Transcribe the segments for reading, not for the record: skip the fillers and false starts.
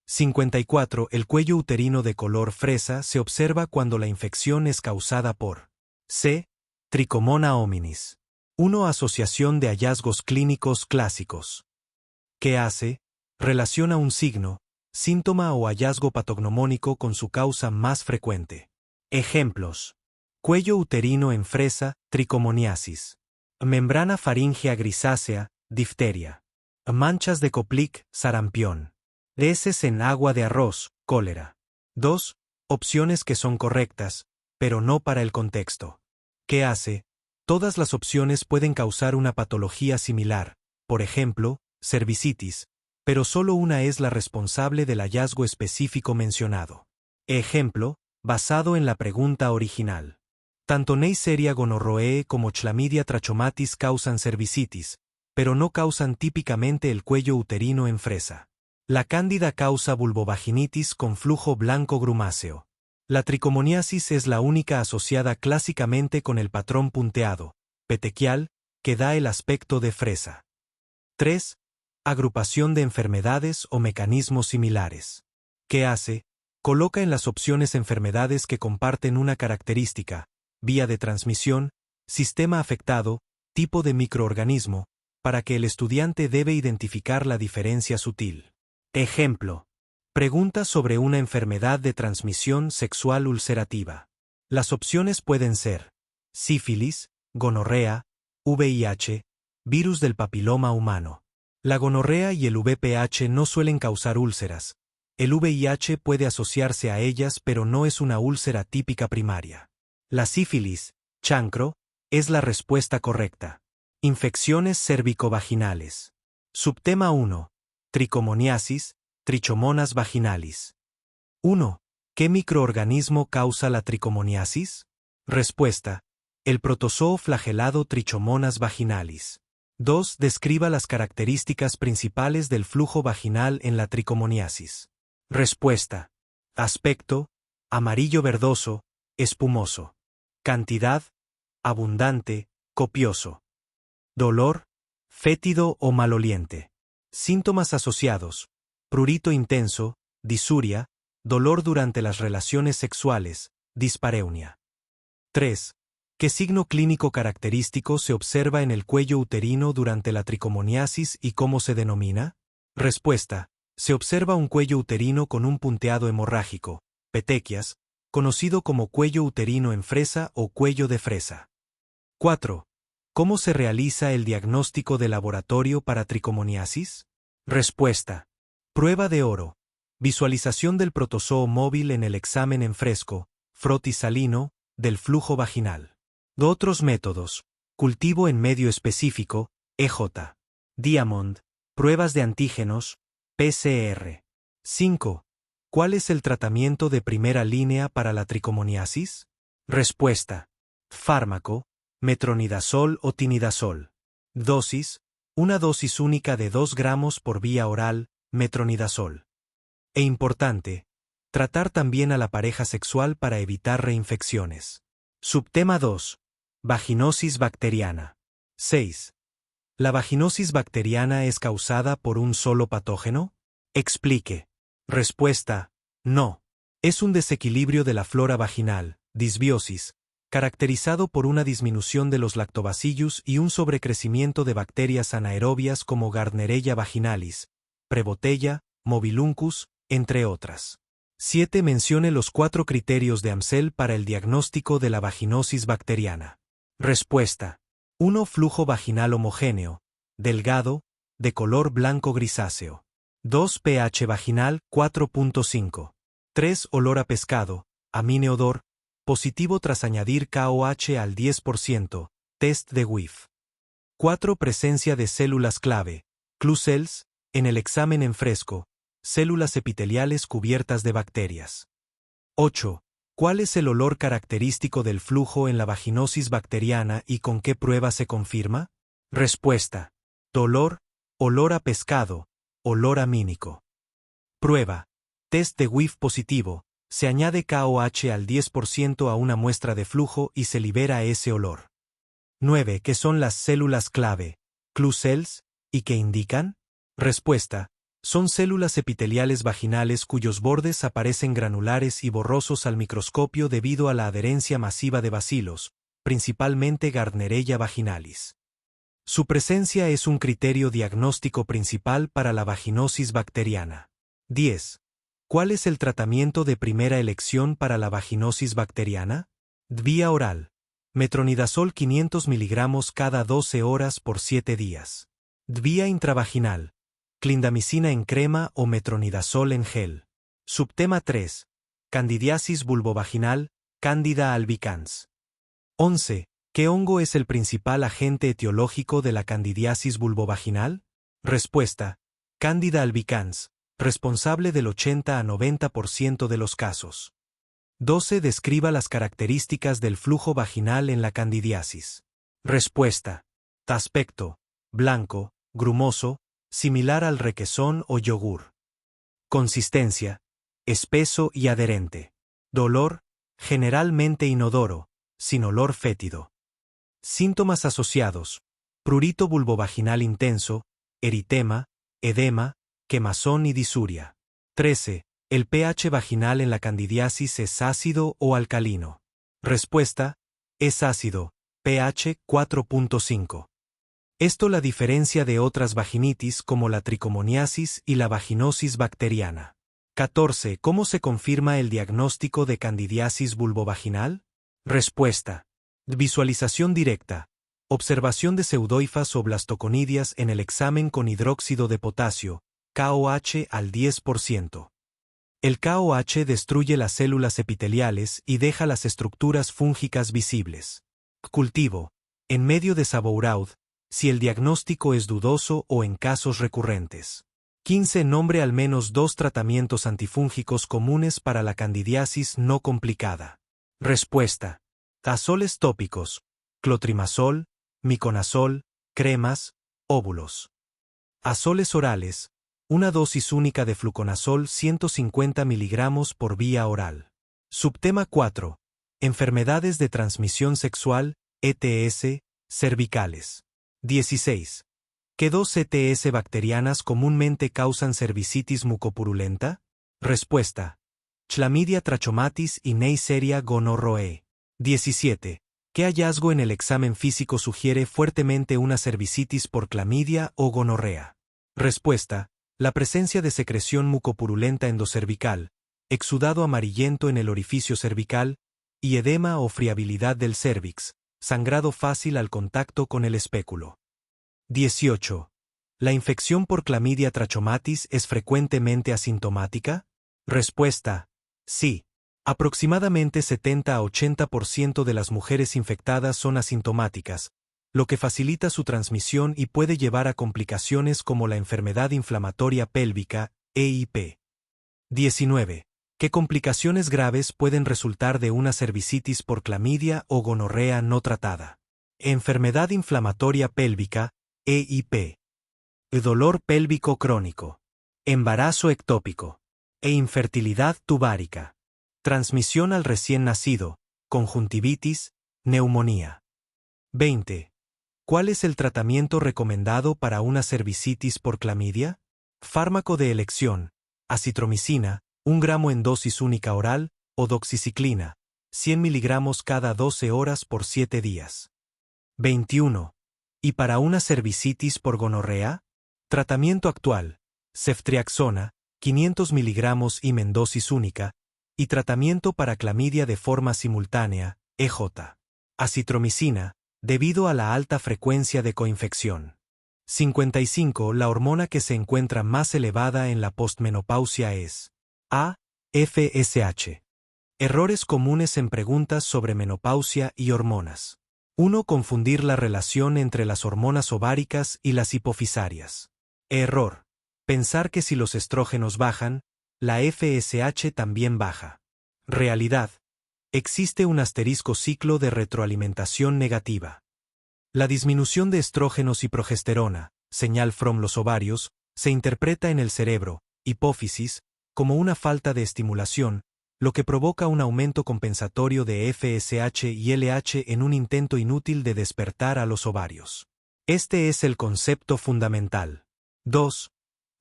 54. El cuello uterino de color fresa se observa cuando la infección es causada por C. Trichomona hominis. 1. Asociación de hallazgos clínicos clásicos. ¿Qué hace? Relaciona un signo, síntoma o hallazgo patognomónico con su causa más frecuente. Ejemplos. Cuello uterino en fresa, trichomoniasis. Membrana faríngea grisácea, difteria. Manchas de Koplik, sarampión. Heces en agua de arroz, cólera. 2. Opciones que son correctas, pero no para el contexto. ¿Qué hace? Todas las opciones pueden causar una patología similar, por ejemplo, cervicitis, pero solo una es la responsable del hallazgo específico mencionado. Ejemplo, basado en la pregunta original. Tanto Neisseria gonorrhoeae como Chlamydia trachomatis causan cervicitis, pero no causan típicamente el cuello uterino en fresa. La cándida causa vulvovaginitis con flujo blanco grumáceo. La trichomoniasis es la única asociada clásicamente con el patrón punteado, petequial, que da el aspecto de fresa. 3. Agrupación de enfermedades o mecanismos similares. ¿Qué hace? Coloca en las opciones enfermedades que comparten una característica, vía de transmisión, sistema afectado, tipo de microorganismo, para que el estudiante debe identificar la diferencia sutil. Ejemplo. Pregunta sobre una enfermedad de transmisión sexual ulcerativa. Las opciones pueden ser sífilis, gonorrea, VIH, virus del papiloma humano. La gonorrea y el VPH no suelen causar úlceras. El VIH puede asociarse a ellas, pero no es una úlcera típica primaria. La sífilis, chancro, es la respuesta correcta. Infecciones cervicovaginales. Subtema 1. Trichomoniasis, Trichomonas vaginalis. 1. ¿Qué microorganismo causa la trichomoniasis? Respuesta. El protozoo flagelado Trichomonas vaginalis. 2. Describa las características principales del flujo vaginal en la trichomoniasis. Respuesta. Aspecto. Amarillo verdoso, espumoso. Cantidad. Abundante, copioso. Dolor. Fétido o maloliente. Síntomas asociados. Prurito intenso, disuria, dolor durante las relaciones sexuales, dispareunia. 3. ¿Qué signo clínico característico se observa en el cuello uterino durante la trichomoniasis y cómo se denomina? Respuesta. Se observa un cuello uterino con un punteado hemorrágico, petequias, conocido como cuello uterino en fresa o cuello de fresa. 4. ¿Cómo se realiza el diagnóstico de laboratorio para trichomoniasis? Respuesta. Prueba de oro. Visualización del protozoo móvil en el examen en fresco, frotis salino, del flujo vaginal. Otros métodos. Cultivo en medio específico, EJ. Diamond. Pruebas de antígenos, PCR. 5. ¿Cuál es el tratamiento de primera línea para la trichomoniasis? Respuesta. Fármaco, metronidazol o tinidazol. Dosis. Una dosis única de 2 gramos por vía oral, metronidazol. E importante, tratar también a la pareja sexual para evitar reinfecciones. Subtema 2. Vaginosis bacteriana. 6. ¿La vaginosis bacteriana es causada por un solo patógeno? Explique. Respuesta. No. Es un desequilibrio de la flora vaginal, disbiosis, caracterizado por una disminución de los lactobacillus y un sobrecrecimiento de bacterias anaerobias como Gardnerella vaginalis, Prevotella, Mobiluncus, entre otras. 7. Mencione los 4 criterios de Amsel para el diagnóstico de la vaginosis bacteriana. Respuesta. 1. Flujo vaginal homogéneo, delgado, de color blanco grisáceo. 2. pH vaginal 4.5. 3. Olor a pescado, amineodor, positivo tras añadir KOH al 10%, test de WIF. 4. Presencia de células clave, clue cells, en el examen en fresco, células epiteliales cubiertas de bacterias. 8. ¿Cuál es el olor característico del flujo en la vaginosis bacteriana y con qué prueba se confirma? Respuesta. Dolor, olor a pescado, olor amínico. Prueba. Test de WIF positivo. Se añade KOH al 10% a una muestra de flujo y se libera ese olor. 9. ¿Qué son las células clave, clue cells, y qué indican? Respuesta. Son células epiteliales vaginales cuyos bordes aparecen granulares y borrosos al microscopio debido a la adherencia masiva de bacilos, principalmente Gardnerella vaginalis. Su presencia es un criterio diagnóstico principal para la vaginosis bacteriana. 10. ¿Cuál es el tratamiento de primera elección para la vaginosis bacteriana? Vía oral. Metronidazol 500 mg cada 12 horas por 7 días. Vía intravaginal. Clindamicina en crema o metronidazol en gel. Subtema 3. Candidiasis vulvovaginal, Candida albicans. 11. ¿Qué hongo es el principal agente etiológico de la candidiasis vulvovaginal? Respuesta. Candida albicans, responsable del 80 a 90% de los casos. 12. Describa las características del flujo vaginal en la candidiasis. Respuesta. Aspecto. Blanco, grumoso, similar al requesón o yogur. Consistencia. Espeso y adherente. Dolor. Generalmente inodoro, sin olor fétido. Síntomas asociados. Prurito vulvovaginal intenso, eritema, edema, quemazón y disuria. 13. ¿El pH vaginal en la candidiasis es ácido o alcalino? Respuesta. Es ácido, pH 4.5. Esto la diferencia de otras vaginitis como la tricomoniasis y la vaginosis bacteriana. 14. ¿Cómo se confirma el diagnóstico de candidiasis vulvovaginal? Respuesta. Visualización directa. Observación de pseudohifas o blastoconidias en el examen con hidróxido de potasio, KOH al 10%. El KOH destruye las células epiteliales y deja las estructuras fúngicas visibles. Cultivo. En medio de Sabouraud, si el diagnóstico es dudoso o en casos recurrentes. 15. Nombre al menos 2 tratamientos antifúngicos comunes para la candidiasis no complicada. Respuesta. Azoles tópicos, clotrimazol, miconazol, cremas, óvulos. Azoles orales, una dosis única de fluconazol 150 mg por vía oral. Subtema 4. Enfermedades de transmisión sexual, ETS, cervicales. 16. ¿Qué 2 ETS bacterianas comúnmente causan cervicitis mucopurulenta? Respuesta. Chlamydia trachomatis y Neisseria gonorrhoeae. 17. ¿Qué hallazgo en el examen físico sugiere fuertemente una cervicitis por clamidia o gonorrea? Respuesta. La presencia de secreción mucopurulenta endocervical, exudado amarillento en el orificio cervical, y edema o friabilidad del cérvix, sangrado fácil al contacto con el espéculo. 18. ¿La infección por clamidia trachomatis es frecuentemente asintomática? Respuesta. Sí. Aproximadamente 70 a 80% de las mujeres infectadas son asintomáticas, lo que facilita su transmisión y puede llevar a complicaciones como la enfermedad inflamatoria pélvica, EIP. 19. ¿Qué complicaciones graves pueden resultar de una cervicitis por clamidia o gonorrea no tratada? Enfermedad inflamatoria pélvica, EIP. Dolor pélvico crónico. Embarazo ectópico. E infertilidad tubárica. Transmisión al recién nacido, conjuntivitis, neumonía. 20. ¿Cuál es el tratamiento recomendado para una cervicitis por clamidia? Fármaco de elección, acitromicina, 1 gramo en dosis única oral, o doxiciclina, 100 mg cada 12 horas por 7 días. 21. ¿Y para una cervicitis por gonorrea? Tratamiento actual, ceftriaxona, 500 mg IM en dosis única, y tratamiento para clamidia de forma simultánea, EJ. Acitromicina, debido a la alta frecuencia de coinfección. 55. La hormona que se encuentra más elevada en la postmenopausia es A. FSH. Errores comunes en preguntas sobre menopausia y hormonas. 1. Confundir la relación entre las hormonas ováricas y las hipofisarias. Error. Pensar que si los estrógenos bajan, la FSH también baja. Realidad. Existe un asterisco ciclo de retroalimentación negativa. La disminución de estrógenos y progesterona, señal from los ovarios, se interpreta en el cerebro, hipófisis, como una falta de estimulación, lo que provoca un aumento compensatorio de FSH y LH en un intento inútil de despertar a los ovarios. Este es el concepto fundamental. 2.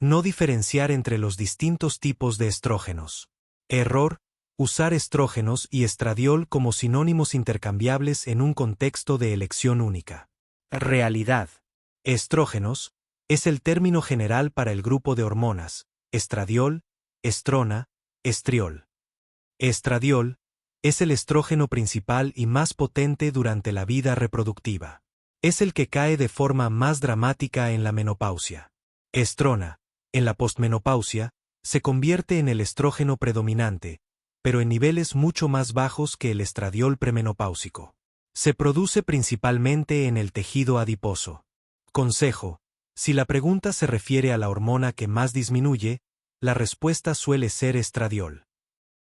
No diferenciar entre los distintos tipos de estrógenos. Error. Usar estrógenos y estradiol como sinónimos intercambiables en un contexto de elección única. Realidad. Estrógenos es el término general para el grupo de hormonas, estradiol, estrona, estriol. Estradiol es el estrógeno principal y más potente durante la vida reproductiva. Es el que cae de forma más dramática en la menopausia. Estrona, en la posmenopausia, se convierte en el estrógeno predominante, pero en niveles mucho más bajos que el estradiol premenopáusico. Se produce principalmente en el tejido adiposo. Consejo: si la pregunta se refiere a la hormona que más disminuye, la respuesta suele ser estradiol.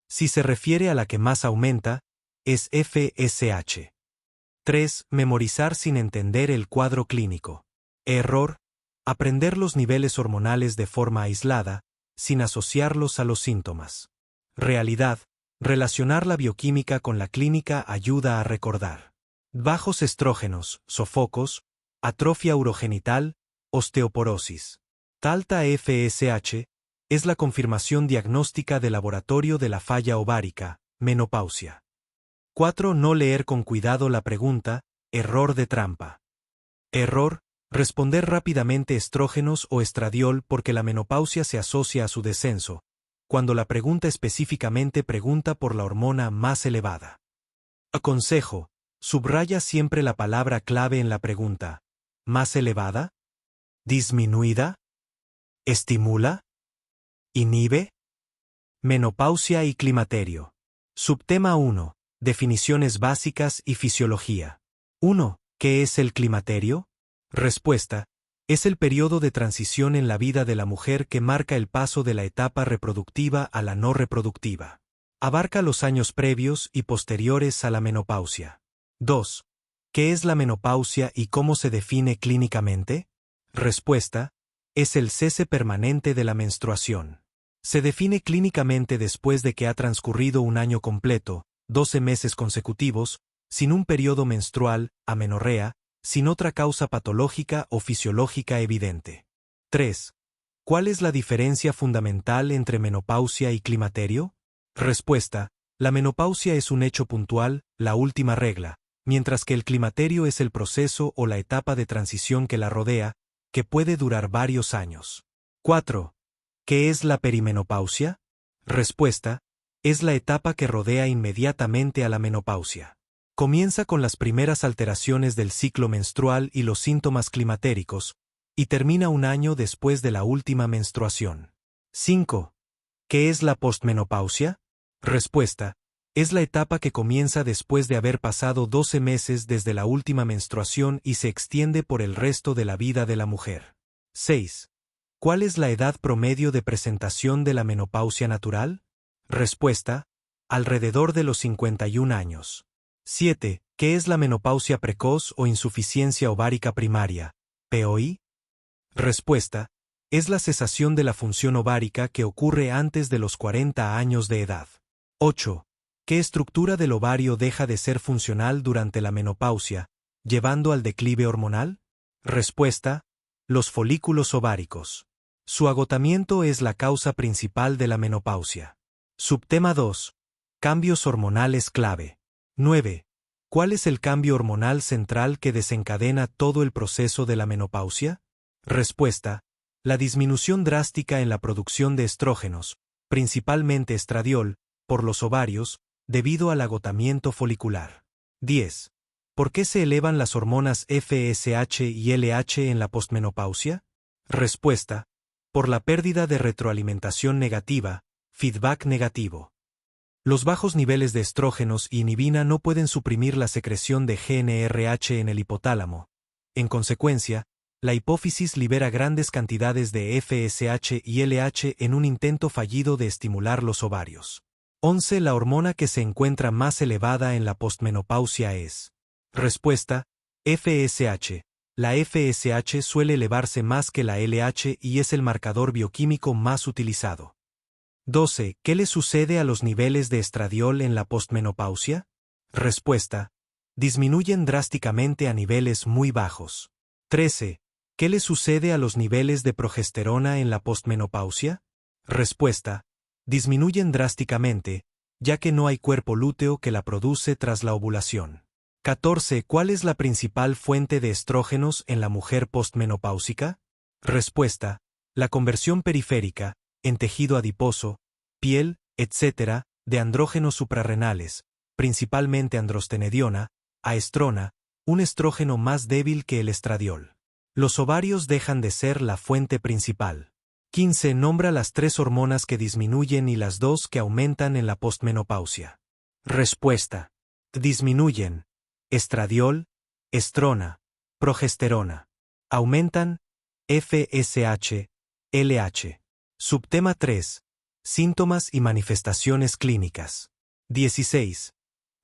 Si se refiere a la que más aumenta, es FSH. 3. Memorizar sin entender el cuadro clínico. Error. Aprender los niveles hormonales de forma aislada, sin asociarlos a los síntomas. Realidad. Relacionar la bioquímica con la clínica ayuda a recordar. Bajos estrógenos, sofocos, atrofia urogenital, osteoporosis. Alta FSH es la confirmación diagnóstica de laboratorio de la falla ovárica, menopausia. 4. No leer con cuidado la pregunta, error de trampa. Error. Responder rápidamente estrógenos o estradiol porque la menopausia se asocia a su descenso, cuando la pregunta específicamente pregunta por la hormona más elevada. Consejo: subraya siempre la palabra clave en la pregunta. ¿Más elevada? ¿Disminuida? ¿Estimula? ¿Inhibe? Menopausia y climaterio. Subtema 1. Definiciones básicas y fisiología. 1. ¿Qué es el climaterio? Respuesta: es el periodo de transición en la vida de la mujer que marca el paso de la etapa reproductiva a la no reproductiva. Abarca los años previos y posteriores a la menopausia. 2. ¿Qué es la menopausia y cómo se define clínicamente? Respuesta: es el cese permanente de la menstruación. Se define clínicamente después de que ha transcurrido un año completo, 12 meses consecutivos, sin un periodo menstrual, amenorrea, sin otra causa patológica o fisiológica evidente. 3. ¿Cuál es la diferencia fundamental entre menopausia y climaterio? Respuesta: la menopausia es un hecho puntual, la última regla, mientras que el climaterio es el proceso o la etapa de transición que la rodea, que puede durar varios años. 4. ¿Qué es la perimenopausia? Respuesta: es la etapa que rodea inmediatamente a la menopausia. Comienza con las primeras alteraciones del ciclo menstrual y los síntomas climatéricos, y termina un año después de la última menstruación. 5. ¿Qué es la postmenopausia? Respuesta: es la etapa que comienza después de haber pasado 12 meses desde la última menstruación y se extiende por el resto de la vida de la mujer. 6. ¿Cuál es la edad promedio de presentación de la menopausia natural? Respuesta: alrededor de los 51 años. 7. ¿Qué es la menopausia precoz o insuficiencia ovárica primaria, POI? Respuesta: es la cesación de la función ovárica que ocurre antes de los 40 años de edad. 8. ¿Qué estructura del ovario deja de ser funcional durante la menopausia, llevando al declive hormonal? Respuesta: los folículos ováricos. Su agotamiento es la causa principal de la menopausia. Subtema 2. Cambios hormonales clave. 9. ¿Cuál es el cambio hormonal central que desencadena todo el proceso de la menopausia? Respuesta: la disminución drástica en la producción de estrógenos, principalmente estradiol, por los ovarios, debido al agotamiento folicular. 10. ¿Por qué se elevan las hormonas FSH y LH en la posmenopausia? Respuesta: por la pérdida de retroalimentación negativa, feedback negativo. Los bajos niveles de estrógenos y inhibina no pueden suprimir la secreción de GnRH en el hipotálamo. En consecuencia, la hipófisis libera grandes cantidades de FSH y LH en un intento fallido de estimular los ovarios. 11. La hormona que se encuentra más elevada en la postmenopausia es. Respuesta: FSH. La FSH suele elevarse más que la LH y es el marcador bioquímico más utilizado. 12. ¿Qué le sucede a los niveles de estradiol en la postmenopausia? Respuesta: disminuyen drásticamente a niveles muy bajos. 13. ¿Qué le sucede a los niveles de progesterona en la postmenopausia? Respuesta: disminuyen drásticamente, ya que no hay cuerpo lúteo que la produce tras la ovulación. 14. ¿Cuál es la principal fuente de estrógenos en la mujer postmenopáusica? Respuesta: la conversión periférica, en tejido adiposo, piel, etc., de andrógenos suprarrenales, principalmente androstenediona, a estrona, un estrógeno más débil que el estradiol. Los ovarios dejan de ser la fuente principal. 15. Nombra las 3 hormonas que disminuyen y las 2 que aumentan en la postmenopausia. Respuesta: disminuyen estradiol, estrona, progesterona. Aumentan FSH, LH. Subtema 3. Síntomas y manifestaciones clínicas. 16.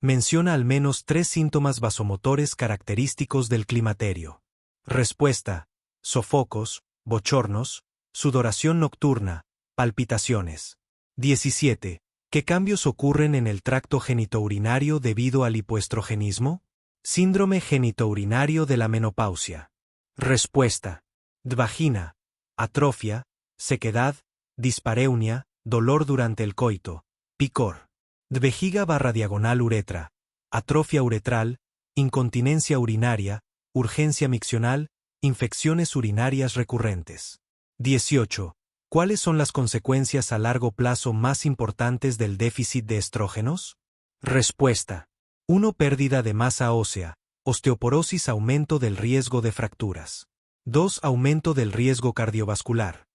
Menciona al menos 3 síntomas vasomotores característicos del climaterio. Respuesta: sofocos, bochornos, sudoración nocturna, palpitaciones. 17. ¿Qué cambios ocurren en el tracto genitourinario debido al hipoestrogenismo? Síndrome genitourinario de la menopausia. Respuesta: vagina, atrofia, sequedad, dispareunia, dolor durante el coito, picor. Vejiga/uretra, atrofia uretral, incontinencia urinaria, urgencia miccional, infecciones urinarias recurrentes. 18. ¿Cuáles son las consecuencias a largo plazo más importantes del déficit de estrógenos? Respuesta: 1. Pérdida de masa ósea, osteoporosis, aumento del riesgo de fracturas. 2. Aumento del riesgo cardiovascular.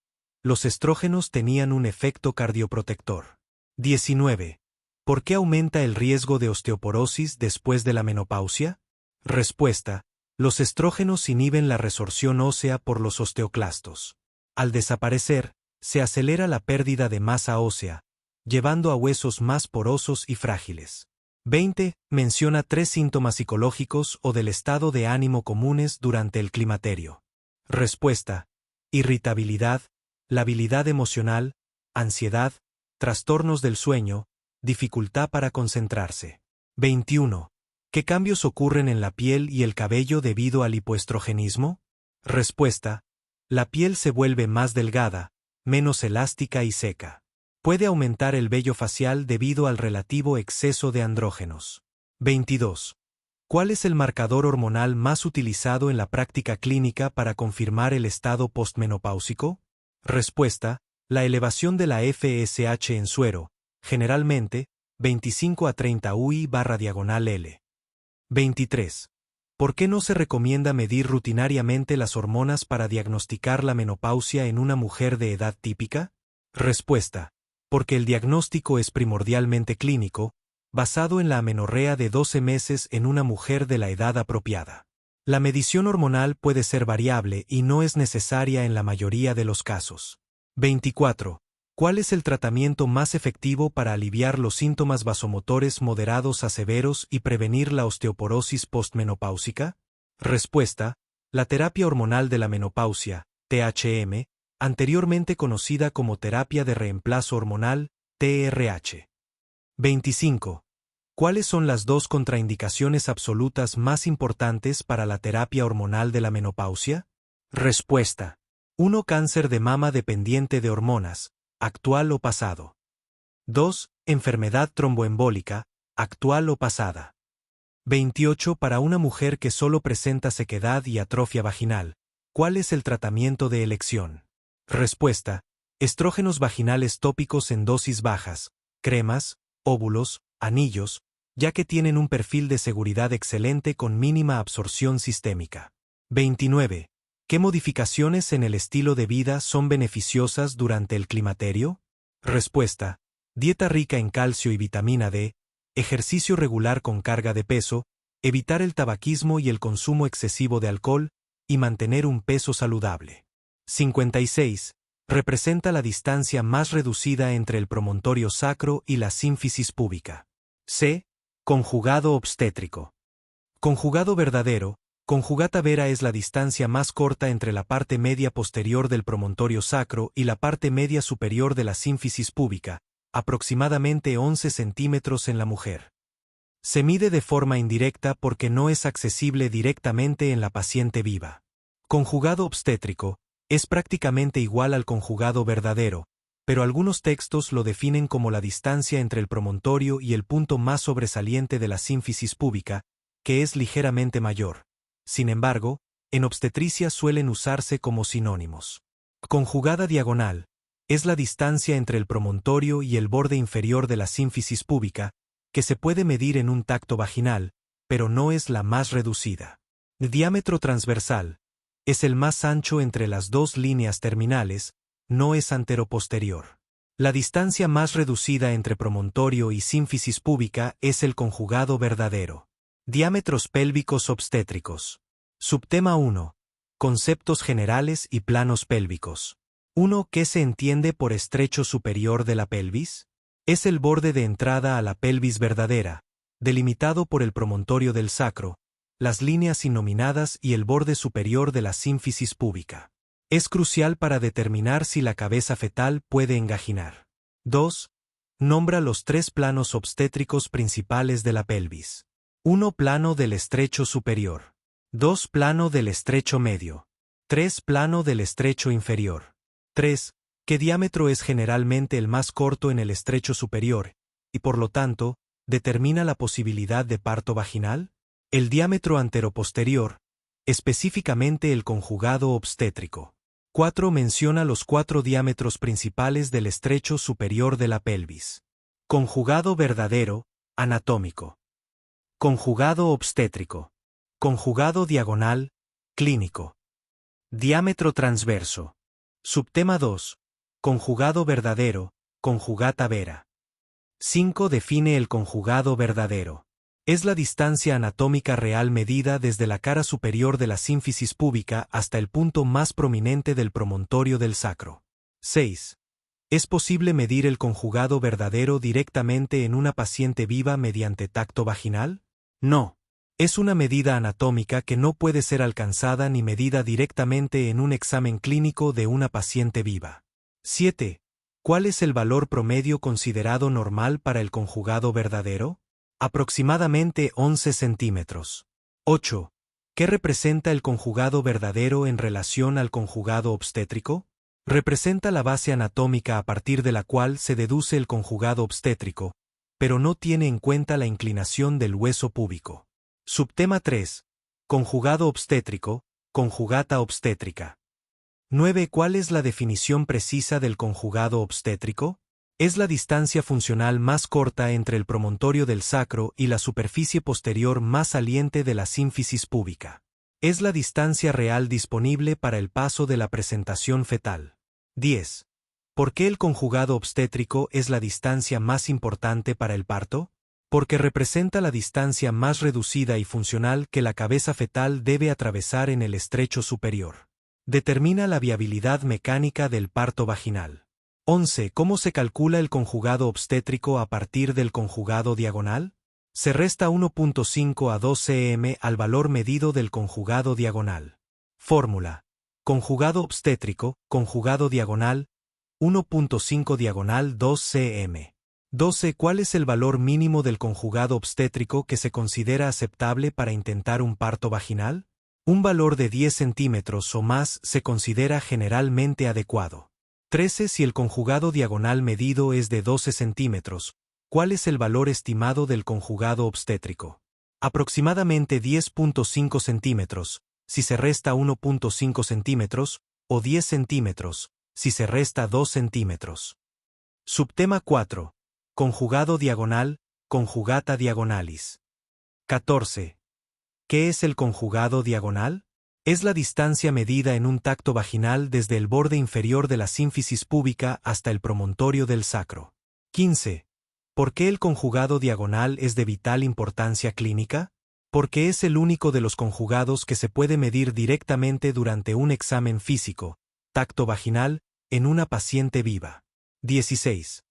Los estrógenos tenían un efecto cardioprotector. 19. ¿Por qué aumenta el riesgo de osteoporosis después de la menopausia? Respuesta: los estrógenos inhiben la resorción ósea por los osteoclastos. Al desaparecer, se acelera la pérdida de masa ósea, llevando a huesos más porosos y frágiles. 20. Menciona 3 síntomas psicológicos o del estado de ánimo comunes durante el climaterio. Respuesta: irritabilidad, labilidad emocional, ansiedad, trastornos del sueño, dificultad para concentrarse. 21. ¿Qué cambios ocurren en la piel y el cabello debido al hipoestrogenismo? Respuesta: la piel se vuelve más delgada, menos elástica y seca. Puede aumentar el vello facial debido al relativo exceso de andrógenos. 22. ¿Cuál es el marcador hormonal más utilizado en la práctica clínica para confirmar el estado postmenopáusico? Respuesta: la elevación de la FSH en suero, generalmente 25 a 30 UI/L. 23. ¿Por qué no se recomienda medir rutinariamente las hormonas para diagnosticar la menopausia en una mujer de edad típica? Respuesta: porque el diagnóstico es primordialmente clínico, basado en la amenorrea de 12 meses en una mujer de la edad apropiada. La medición hormonal puede ser variable y no es necesaria en la mayoría de los casos. 24. ¿Cuál es el tratamiento más efectivo para aliviar los síntomas vasomotores moderados a severos y prevenir la osteoporosis postmenopáusica? Respuesta: la terapia hormonal de la menopausia, THM, anteriormente conocida como terapia de reemplazo hormonal, TRH. 25. ¿Cuáles son las 2 contraindicaciones absolutas más importantes para la terapia hormonal de la menopausia? Respuesta: 1. Cáncer de mama dependiente de hormonas, actual o pasado. 2. Enfermedad tromboembólica, actual o pasada. 28. Para una mujer que solo presenta sequedad y atrofia vaginal, ¿cuál es el tratamiento de elección? Respuesta: estrógenos vaginales tópicos en dosis bajas, cremas, óvulos, anillos, ya que tienen un perfil de seguridad excelente con mínima absorción sistémica. 29. ¿Qué modificaciones en el estilo de vida son beneficiosas durante el climaterio? Respuesta: dieta rica en calcio y vitamina D, ejercicio regular con carga de peso, evitar el tabaquismo y el consumo excesivo de alcohol, y mantener un peso saludable. 56. Representa la distancia más reducida entre el promontorio sacro y la sínfisis púbica. C. Conjugado obstétrico. Conjugado verdadero. Conjugata vera es la distancia más corta entre la parte media posterior del promontorio sacro y la parte media superior de la sínfisis púbica, aproximadamente 11 centímetros en la mujer. Se mide de forma indirecta porque no es accesible directamente en la paciente viva. Conjugado obstétrico, es prácticamente igual al conjugado verdadero, pero algunos textos lo definen como la distancia entre el promontorio y el punto más sobresaliente de la sínfisis púbica, que es ligeramente mayor. Sin embargo, en obstetricia suelen usarse como sinónimos. Conjugada diagonal, es la distancia entre el promontorio y el borde inferior de la sínfisis púbica, que se puede medir en un tacto vaginal, pero no es la más reducida. El diámetro transversal es el más ancho entre las dos líneas terminales, no es anteroposterior. La distancia más reducida entre promontorio y sínfisis púbica es el conjugado verdadero. Diámetros pélvicos obstétricos. Subtema 1. Conceptos generales y planos pélvicos. 1. ¿Qué se entiende por estrecho superior de la pelvis? Es el borde de entrada a la pelvis verdadera, delimitado por el promontorio del sacro, las líneas innominadas y el borde superior de la sínfisis púbica. Es crucial para determinar si la cabeza fetal puede engaginar. 2. Nombra los tres planos obstétricos principales de la pelvis. 1. Plano del estrecho superior. 2. Plano del estrecho medio. 3. Plano del estrecho inferior. 3. ¿Qué diámetro es generalmente el más corto en el estrecho superior, y por lo tanto, determina la posibilidad de parto vaginal? El diámetro anteroposterior, específicamente el conjugado obstétrico. 4. Menciona los 4 diámetros principales del estrecho superior de la pelvis. Conjugado verdadero, anatómico. Conjugado obstétrico. Conjugado diagonal, clínico. Diámetro transverso. Subtema 2. Conjugado verdadero, conjugata vera. 5. Define el conjugado verdadero. Es la distancia anatómica real medida desde la cara superior de la sínfisis púbica hasta el punto más prominente del promontorio del sacro. 6. ¿Es posible medir el conjugado verdadero directamente en una paciente viva mediante tacto vaginal? No. Es una medida anatómica que no puede ser alcanzada ni medida directamente en un examen clínico de una paciente viva. 7. ¿Cuál es el valor promedio considerado normal para el conjugado verdadero? Aproximadamente 11 centímetros. 8. ¿Qué representa el conjugado verdadero en relación al conjugado obstétrico? Representa la base anatómica a partir de la cual se deduce el conjugado obstétrico, pero no tiene en cuenta la inclinación del hueso púbico. Subtema 3. Conjugado obstétrico, conjugata obstétrica. 9. ¿Cuál es la definición precisa del conjugado obstétrico? Es la distancia funcional más corta entre el promontorio del sacro y la superficie posterior más saliente de la sínfisis púbica. Es la distancia real disponible para el paso de la presentación fetal. 10. ¿Por qué el conjugado obstétrico es la distancia más importante para el parto? Porque representa la distancia más reducida y funcional que la cabeza fetal debe atravesar en el estrecho superior. Determina la viabilidad mecánica del parto vaginal. 11. ¿Cómo se calcula el conjugado obstétrico a partir del conjugado diagonal? Se resta 1.5 a 2 cm al valor medido del conjugado diagonal. Fórmula. Conjugado obstétrico, conjugado diagonal, 1.5 diagonal 2 cm. 12. ¿Cuál es el valor mínimo del conjugado obstétrico que se considera aceptable para intentar un parto vaginal? Un valor de 10 centímetros o más se considera generalmente adecuado. 13. Si el conjugado diagonal medido es de 12 centímetros, ¿cuál es el valor estimado del conjugado obstétrico? Aproximadamente 10.5 centímetros, si se resta 1.5 centímetros, o 10 centímetros, si se resta 2 centímetros. Subtema 4. Conjugado diagonal, conjugata diagonalis. 14. ¿Qué es el conjugado diagonal? Es la distancia medida en un tacto vaginal desde el borde inferior de la sínfisis púbica hasta el promontorio del sacro. 15. ¿Por qué el conjugado diagonal es de vital importancia clínica? Porque es el único de los conjugados que se puede medir directamente durante un examen físico, tacto vaginal, en una paciente viva. 16.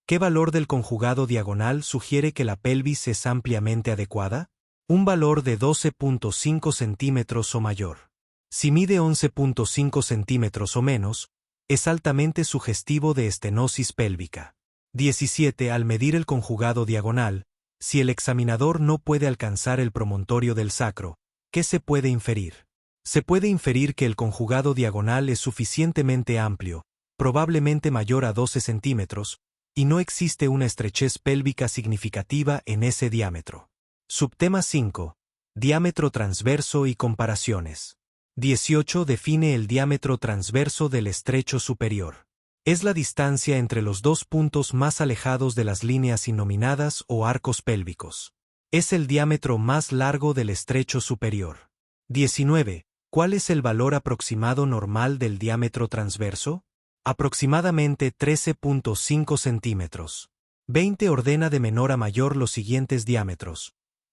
¿Qué valor del conjugado diagonal sugiere que la pelvis es ampliamente adecuada? Un valor de 12.5 centímetros o mayor. Si mide 11.5 centímetros o menos, es altamente sugestivo de estenosis pélvica. 17. Al medir el conjugado diagonal, si el examinador no puede alcanzar el promontorio del sacro, ¿qué se puede inferir? Se puede inferir que el conjugado diagonal es suficientemente amplio, probablemente mayor a 12 centímetros, y no existe una estrechez pélvica significativa en ese diámetro. Subtema 5. Diámetro transverso y comparaciones. 18. Define el diámetro transverso del estrecho superior. Es la distancia entre los dos puntos más alejados de las líneas innominadas o arcos pélvicos. Es el diámetro más largo del estrecho superior. 19. ¿Cuál es el valor aproximado normal del diámetro transverso? Aproximadamente 13.5 centímetros. 20. Ordena de menor a mayor los siguientes diámetros: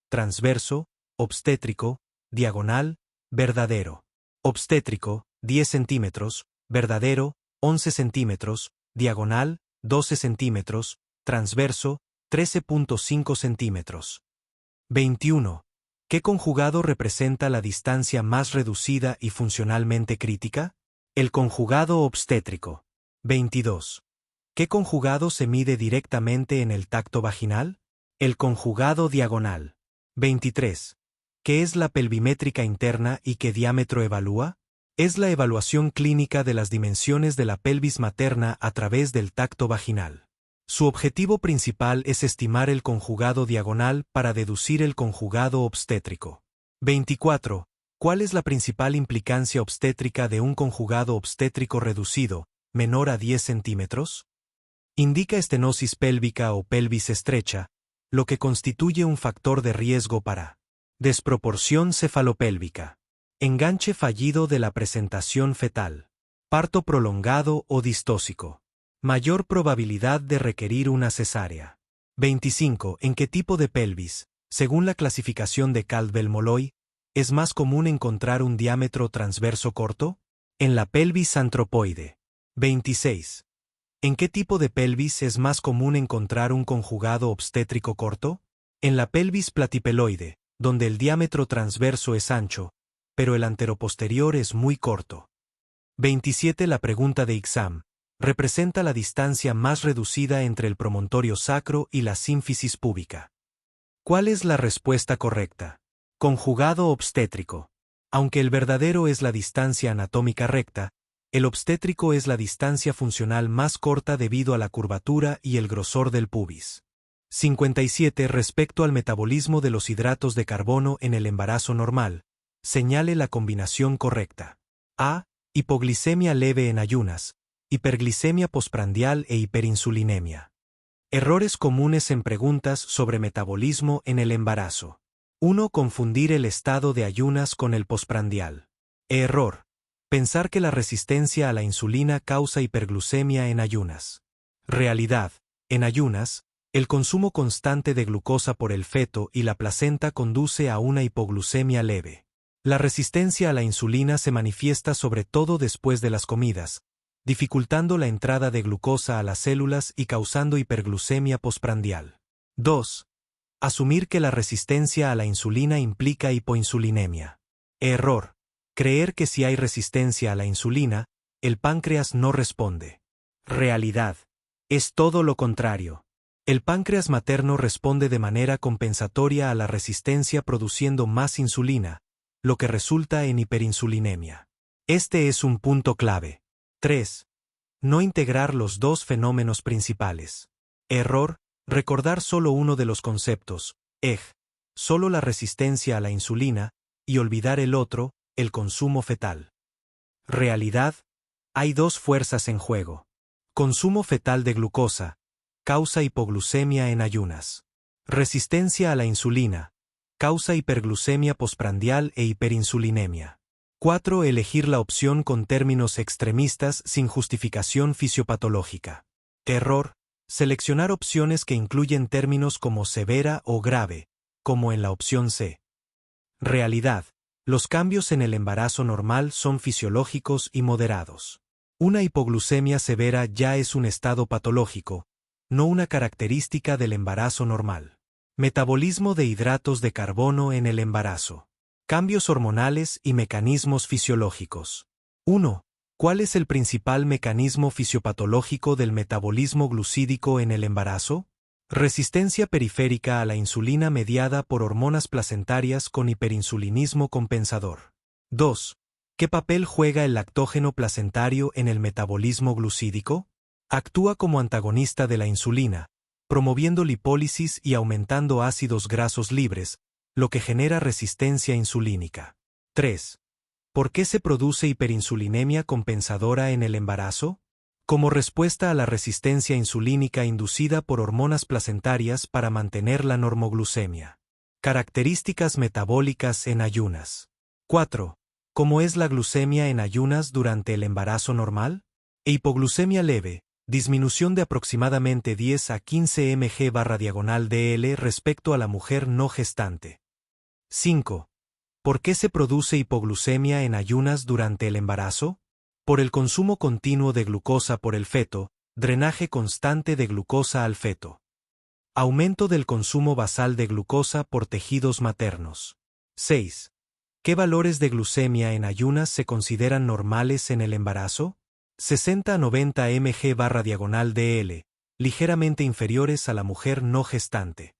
transverso, obstétrico, diagonal, verdadero. Obstétrico, 10 centímetros, verdadero, 11 centímetros, diagonal, 12 centímetros, transverso, 13.5 centímetros. 21. ¿Qué conjugado representa la distancia más reducida y funcionalmente crítica? El conjugado obstétrico. 22. ¿Qué conjugado se mide directamente en el tacto vaginal? El conjugado diagonal. 23. ¿Qué es la pelvimétrica interna y qué diámetro evalúa? Es la evaluación clínica de las dimensiones de la pelvis materna a través del tacto vaginal. Su objetivo principal es estimar el conjugado diagonal para deducir el conjugado obstétrico. 24. ¿Cuál es la principal implicancia obstétrica de un conjugado obstétrico reducido, menor a 10 centímetros? Indica estenosis pélvica o pelvis estrecha, lo que constituye un factor de riesgo para desproporción cefalopélvica, enganche fallido de la presentación fetal, parto prolongado o distóxico, mayor probabilidad de requerir una cesárea. 25. ¿En qué tipo de pelvis, según la clasificación de Caldwell-Molloy, es más común encontrar un diámetro transverso corto? En la pelvis antropoide. 26. ¿En qué tipo de pelvis es más común encontrar un conjugado obstétrico corto? En la pelvis platipeloide, donde el diámetro transverso es ancho, pero el anteroposterior es muy corto. 27. La pregunta de exam representa la distancia más reducida entre el promontorio sacro y la sínfisis púbica. ¿Cuál es la respuesta correcta? Conjugado obstétrico. Aunque el verdadero es la distancia anatómica recta, el obstétrico es la distancia funcional más corta debido a la curvatura y el grosor del pubis. 57. Respecto al metabolismo de los hidratos de carbono en el embarazo normal, señale la combinación correcta. A. Hipoglicemia leve en ayunas, hiperglicemia postprandial e hiperinsulinemia. Errores comunes en preguntas sobre metabolismo en el embarazo. 1. Confundir el estado de ayunas con el postprandial. Error. Pensar que la resistencia a la insulina causa hiperglucemia en ayunas. Realidad. En ayunas, el consumo constante de glucosa por el feto y la placenta conduce a una hipoglucemia leve. La resistencia a la insulina se manifiesta sobre todo después de las comidas, dificultando la entrada de glucosa a las células y causando hiperglucemia postprandial. 2. Asumir que la resistencia a la insulina implica hipoinsulinemia. Error. Creer que si hay resistencia a la insulina, el páncreas no responde. Realidad. Es todo lo contrario. El páncreas materno responde de manera compensatoria a la resistencia produciendo más insulina, lo que resulta en hiperinsulinemia. Este es un punto clave. 3. No integrar los dos fenómenos principales. Error. Recordar solo uno de los conceptos, solo la resistencia a la insulina, y olvidar el otro, el consumo fetal. Realidad. Hay dos fuerzas en juego. Consumo fetal de glucosa, causa hipoglucemia en ayunas. Resistencia a la insulina, causa hiperglucemia postprandial e hiperinsulinemia. 4. Elegir la opción con términos extremistas sin justificación fisiopatológica. Error. Seleccionar opciones que incluyen términos como severa o grave, como en la opción C. Realidad. Los cambios en el embarazo normal son fisiológicos y moderados. Una hipoglucemia severa ya es un estado patológico, no una característica del embarazo normal. Metabolismo de hidratos de carbono en el embarazo. Cambios hormonales y mecanismos fisiológicos. 1. ¿Cuál es el principal mecanismo fisiopatológico del metabolismo glucídico en el embarazo? Resistencia periférica a la insulina mediada por hormonas placentarias con hiperinsulinismo compensador. 2. ¿Qué papel juega el lactógeno placentario en el metabolismo glucídico? Actúa como antagonista de la insulina, promoviendo lipólisis y aumentando ácidos grasos libres, lo que genera resistencia insulínica. 3. ¿Por qué se produce hiperinsulinemia compensadora en el embarazo? Como respuesta a la resistencia insulínica inducida por hormonas placentarias para mantener la normoglucemia. Características metabólicas en ayunas. 4. ¿Cómo es la glucemia en ayunas durante el embarazo normal? Hipoglucemia leve, disminución de aproximadamente 10 a 15 mg/dl respecto a la mujer no gestante. 5. ¿Por qué se produce hipoglucemia en ayunas durante el embarazo? Por el consumo continuo de glucosa por el feto, drenaje constante de glucosa al feto. Aumento del consumo basal de glucosa por tejidos maternos. 6. ¿Qué valores de glucemia en ayunas se consideran normales en el embarazo? 60 a 90 mg/dl, ligeramente inferiores a la mujer no gestante.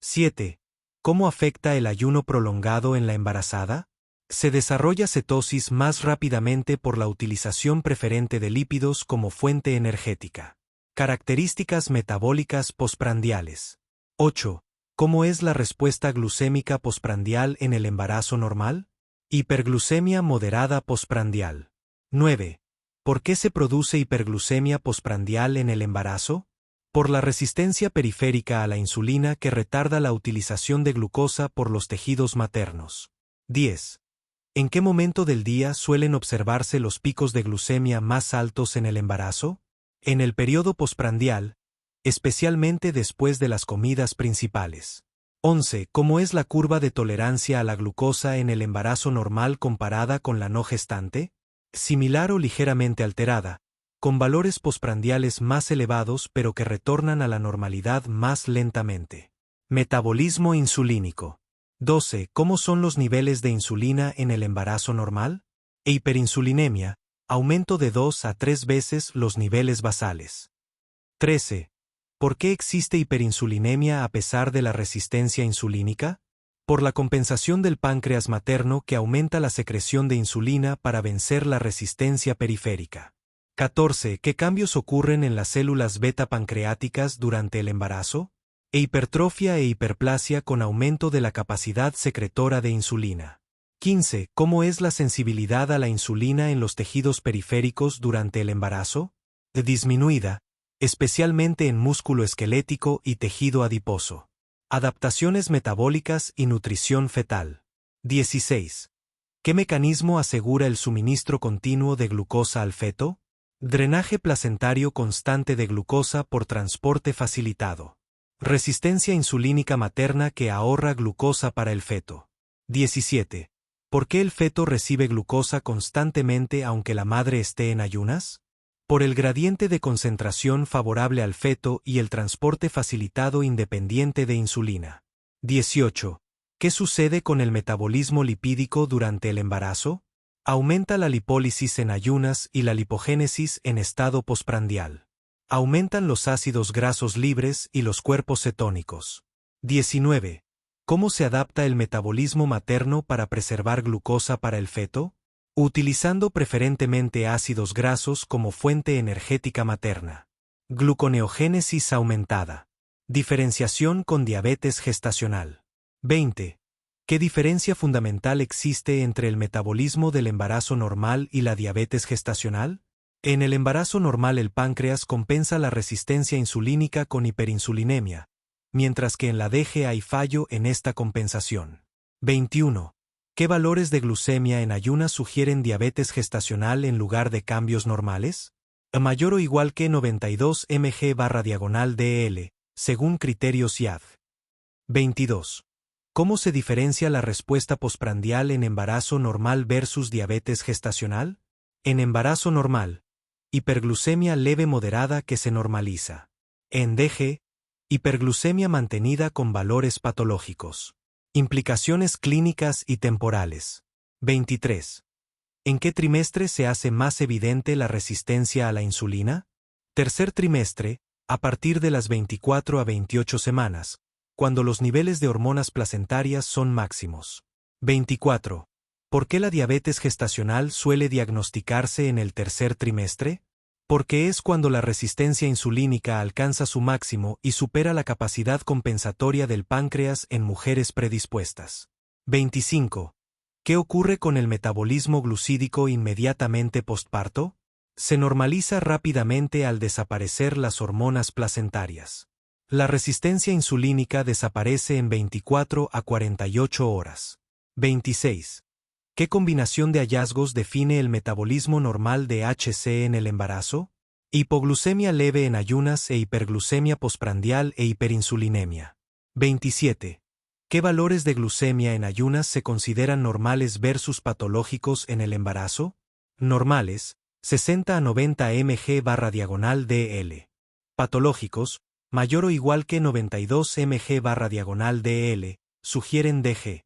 7. ¿Cómo afecta el ayuno prolongado en la embarazada? Se desarrolla cetosis más rápidamente por la utilización preferente de lípidos como fuente energética. Características metabólicas postprandiales. 8. ¿Cómo es la respuesta glucémica postprandial en el embarazo normal? Hiperglucemia moderada postprandial. 9. ¿Por qué se produce hiperglucemia postprandial en el embarazo? Por la resistencia periférica a la insulina que retarda la utilización de glucosa por los tejidos maternos. 10. ¿En qué momento del día suelen observarse los picos de glucemia más altos en el embarazo? En el periodo postprandial, especialmente después de las comidas principales. 11. ¿Cómo es la curva de tolerancia a la glucosa en el embarazo normal comparada con la no gestante? Similar o ligeramente alterada, con valores postprandiales más elevados pero que retornan a la normalidad más lentamente. Metabolismo insulínico. 12. ¿Cómo son los niveles de insulina en el embarazo normal? Hiperinsulinemia, aumento de 2 a 3 veces los niveles basales. 13. ¿Por qué existe hiperinsulinemia a pesar de la resistencia insulínica? Por la compensación del páncreas materno que aumenta la secreción de insulina para vencer la resistencia periférica. 14. ¿Qué cambios ocurren en las células beta pancreáticas durante el embarazo? Hipertrofia e hiperplasia con aumento de la capacidad secretora de insulina. 15. ¿Cómo es la sensibilidad a la insulina en los tejidos periféricos durante el embarazo? Disminuida, especialmente en músculo esquelético y tejido adiposo. Adaptaciones metabólicas y nutrición fetal. 16. ¿Qué mecanismo asegura el suministro continuo de glucosa al feto? Drenaje placentario constante de glucosa por transporte facilitado. Resistencia insulínica materna que ahorra glucosa para el feto. 17. ¿Por qué el feto recibe glucosa constantemente aunque la madre esté en ayunas? Por el gradiente de concentración favorable al feto y el transporte facilitado independiente de insulina. 18. ¿Qué sucede con el metabolismo lipídico durante el embarazo? Aumenta la lipólisis en ayunas y la lipogénesis en estado postprandial. Aumentan los ácidos grasos libres y los cuerpos cetónicos. 19. ¿Cómo se adapta el metabolismo materno para preservar glucosa para el feto? Utilizando preferentemente ácidos grasos como fuente energética materna. Gluconeogénesis aumentada. Diferenciación con diabetes gestacional. 20. ¿Qué diferencia fundamental existe entre el metabolismo del embarazo normal y la diabetes gestacional? En el embarazo normal el páncreas compensa la resistencia insulínica con hiperinsulinemia, mientras que en la DG hay fallo en esta compensación. 21. ¿Qué valores de glucemia en ayunas sugieren diabetes gestacional en lugar de cambios normales? Mayor o igual que 92 mg/dl, según criterios IAD. 22. ¿Cómo se diferencia la respuesta postprandial en embarazo normal versus diabetes gestacional? En embarazo normal, hiperglucemia leve moderada que se normaliza. En DG, hiperglucemia mantenida con valores patológicos. Implicaciones clínicas y temporales. 23. ¿En qué trimestre se hace más evidente la resistencia a la insulina? Tercer trimestre, a partir de las 24 a 28 semanas, cuando los niveles de hormonas placentarias son máximos. 24. ¿Por qué la diabetes gestacional suele diagnosticarse en el tercer trimestre? Porque es cuando la resistencia insulínica alcanza su máximo y supera la capacidad compensatoria del páncreas en mujeres predispuestas. 25. ¿Qué ocurre con el metabolismo glucídico inmediatamente postparto? Se normaliza rápidamente al desaparecer las hormonas placentarias. La resistencia insulínica desaparece en 24 a 48 horas. 26. ¿Qué combinación de hallazgos define el metabolismo normal de HC en el embarazo? Hipoglucemia leve en ayunas e hiperglucemia postprandial e hiperinsulinemia. 27. ¿Qué valores de glucemia en ayunas se consideran normales versus patológicos en el embarazo? Normales, 60 a 90 mg/dl. Patológicos, mayor o igual que 92 mg/dl, sugieren DG.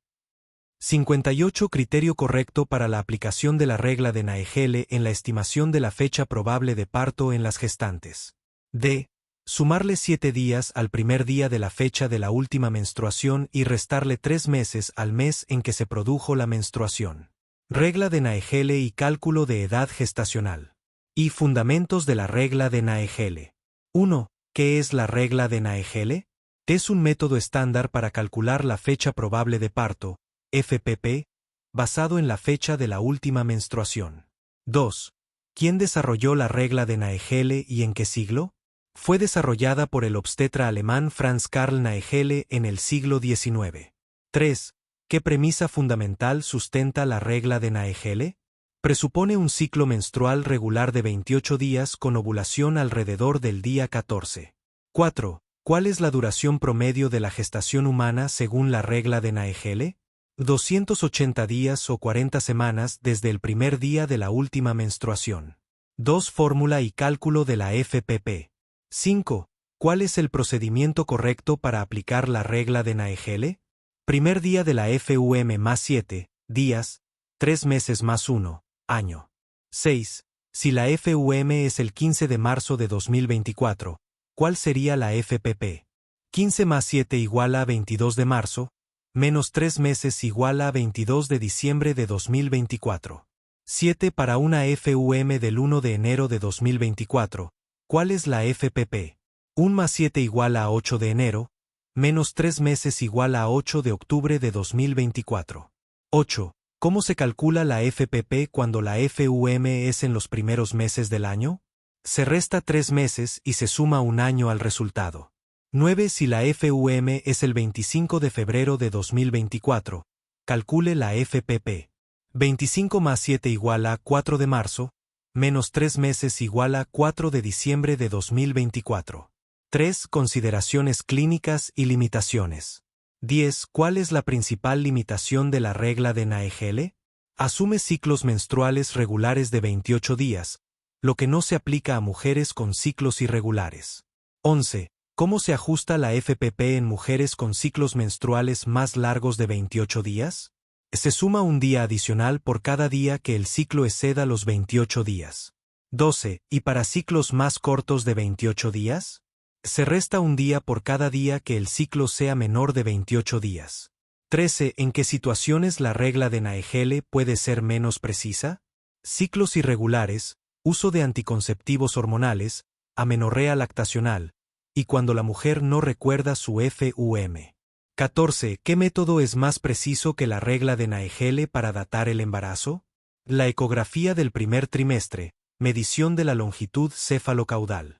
58. Criterio correcto para la aplicación de la regla de Naegele en la estimación de la fecha probable de parto en las gestantes. D. Sumarle 7 días al primer día de la fecha de la última menstruación y restarle 3 meses al mes en que se produjo la menstruación. Regla de Naegele y cálculo de edad gestacional. Y fundamentos de la regla de Naegele. 1. ¿Qué es la regla de Naegele? Es un método estándar para calcular la fecha probable de parto, FPP, basado en la fecha de la última menstruación. 2. ¿Quién desarrolló la regla de Naegele y en qué siglo? Fue desarrollada por el obstetra alemán Franz Karl Naegele en el siglo XIX. 3. ¿Qué premisa fundamental sustenta la regla de Naegele? Presupone un ciclo menstrual regular de 28 días con ovulación alrededor del día 14. 4. ¿Cuál es la duración promedio de la gestación humana según la regla de Naegele? 280 días o 40 semanas desde el primer día de la última menstruación. 2. Fórmula y cálculo de la FPP. 5. ¿Cuál es el procedimiento correcto para aplicar la regla de Naegele? Primer día de la FUM más 7 días, 3 meses más 1 año. 6. Si la FUM es el 15 de marzo de 2024, ¿cuál sería la FPP? 15 más 7 igual a 22 de marzo, menos 3 meses igual a 22 de diciembre de 2024. 7 para una FUM del 1 de enero de 2024. ¿Cuál es la FPP? 1 más 7 igual a 8 de enero, menos 3 meses igual a 8 de octubre de 2024. 8. ¿Cómo se calcula la FPP cuando la FUM es en los primeros meses del año? Se resta 3 meses y se suma un año al resultado. 9. Si la FUM es el 25 de febrero de 2024, calcule la FPP. 25 más 7 igual a 4 de marzo, menos 3 meses igual a 4 de diciembre de 2024. 3. Consideraciones clínicas y limitaciones. 10. ¿Cuál es la principal limitación de la regla de Naegele? Asume ciclos menstruales regulares de 28 días, lo que no se aplica a mujeres con ciclos irregulares. 11. ¿Cómo se ajusta la FPP en mujeres con ciclos menstruales más largos de 28 días? Se suma un día adicional por cada día que el ciclo exceda los 28 días. 12. ¿Y para ciclos más cortos de 28 días? Se resta un día por cada día que el ciclo sea menor de 28 días. 13. ¿En qué situaciones la regla de Naegele puede ser menos precisa? Ciclos irregulares, uso de anticonceptivos hormonales, amenorrea lactacional, y cuando la mujer no recuerda su FUM. 14. ¿Qué método es más preciso que la regla de Naegele para datar el embarazo? La ecografía del primer trimestre, medición de la longitud cefalocaudal.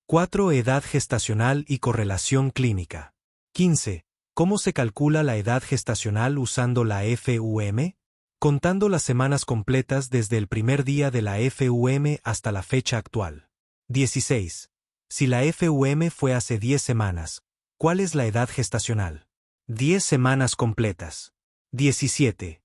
4. Edad gestacional y correlación clínica. 15. ¿Cómo se calcula la edad gestacional usando la FUM? Contando las semanas completas desde el primer día de la FUM hasta la fecha actual. 16. Si la FUM fue hace 10 semanas, ¿cuál es la edad gestacional? 10 semanas completas. 17.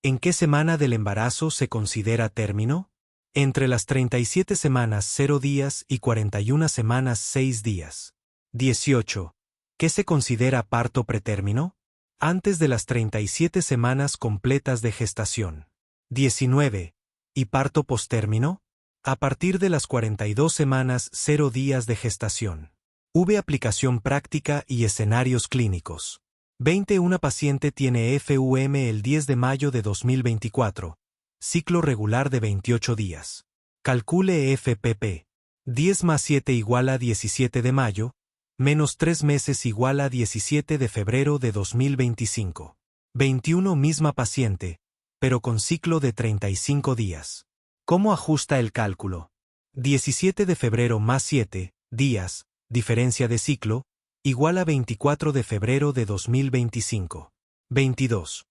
¿En qué semana del embarazo se considera término? Entre las 37 semanas 0 días y 41 semanas 6 días. 18. ¿Qué se considera parto pretérmino? Antes de las 37 semanas completas de gestación. 19. ¿Y parto postérmino? A partir de las 42 semanas 0 días de gestación. V. Aplicación práctica y escenarios clínicos. 20. Una paciente tiene FUM el 10 de mayo de 2024. Ciclo regular de 28 días. Calcule FPP. 10 más 7 igual a 17 de mayo, menos 3 meses igual a 17 de febrero de 2025. 21. Misma paciente, pero con ciclo de 35 días. ¿Cómo ajusta el cálculo? 17 de febrero más 7 días, diferencia de ciclo, igual a 24 de febrero de 2025. 22.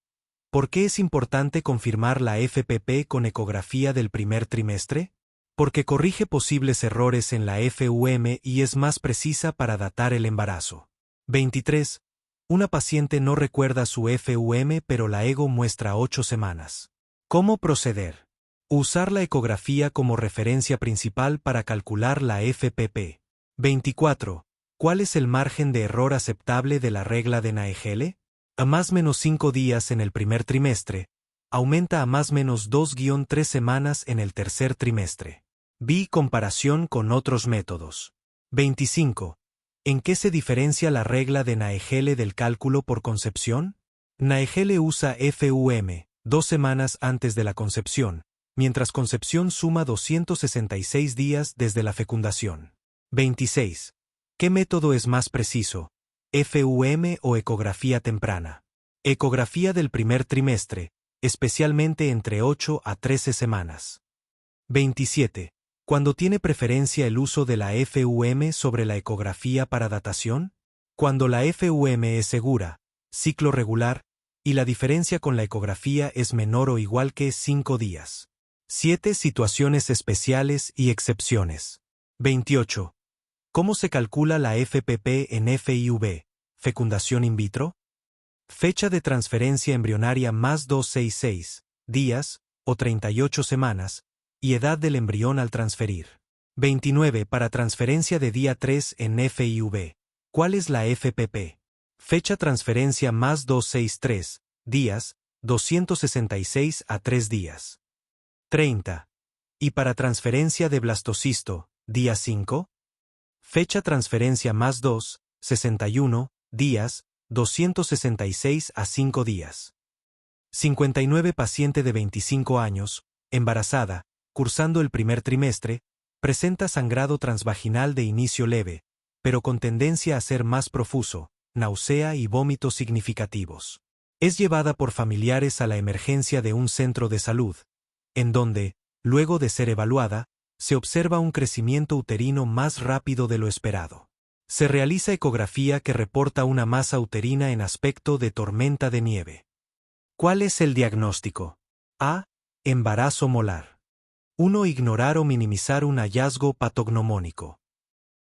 ¿Por qué es importante confirmar la FPP con ecografía del primer trimestre? Porque corrige posibles errores en la FUM y es más precisa para datar el embarazo. 23. Una paciente no recuerda su FUM pero la ego muestra 8 semanas. ¿Cómo proceder? Usar la ecografía como referencia principal para calcular la FPP. 24. ¿Cuál es el margen de error aceptable de la regla de Naegele? A más menos 5 días en el primer trimestre, aumenta a más menos 2-3 semanas en el tercer trimestre. Vi comparación con otros métodos. 25. ¿En qué se diferencia la regla de Naegele del cálculo por concepción? Naegele usa FUM, 2 semanas antes de la concepción, mientras concepción suma 266 días desde la fecundación. 26. ¿Qué método es más preciso? ¿FUM o ecografía temprana? Ecografía del primer trimestre, especialmente entre 8 a 13 semanas. 27. ¿Cuándo tiene preferencia el uso de la FUM sobre la ecografía para datación? Cuando la FUM es segura, ciclo regular, y la diferencia con la ecografía es menor o igual que 5 días. 7. Situaciones especiales y excepciones. 28. ¿Cómo se calcula la FPP en FIV, fecundación in vitro? Fecha de transferencia embrionaria más 266 días, o 38 semanas, y edad del embrión al transferir. 29. Para transferencia de día 3 en FIV. ¿Cuál es la FPP? Fecha transferencia más 263 días, 266 a 3 días. 30. ¿Y para transferencia de blastocisto, día 5? Fecha transferencia más 61 días, 266 a 5 días. 59. Paciente de 25 años, embarazada, cursando el primer trimestre, presenta sangrado transvaginal de inicio leve, pero con tendencia a ser más profuso, náusea y vómitos significativos. Es llevada por familiares a la emergencia de un centro de salud, en donde, luego de ser evaluada, se observa un crecimiento uterino más rápido de lo esperado. Se realiza ecografía que reporta una masa uterina en aspecto de tormenta de nieve. ¿Cuál es el diagnóstico? A. Embarazo molar. 1. Ignorar o minimizar un hallazgo patognomónico.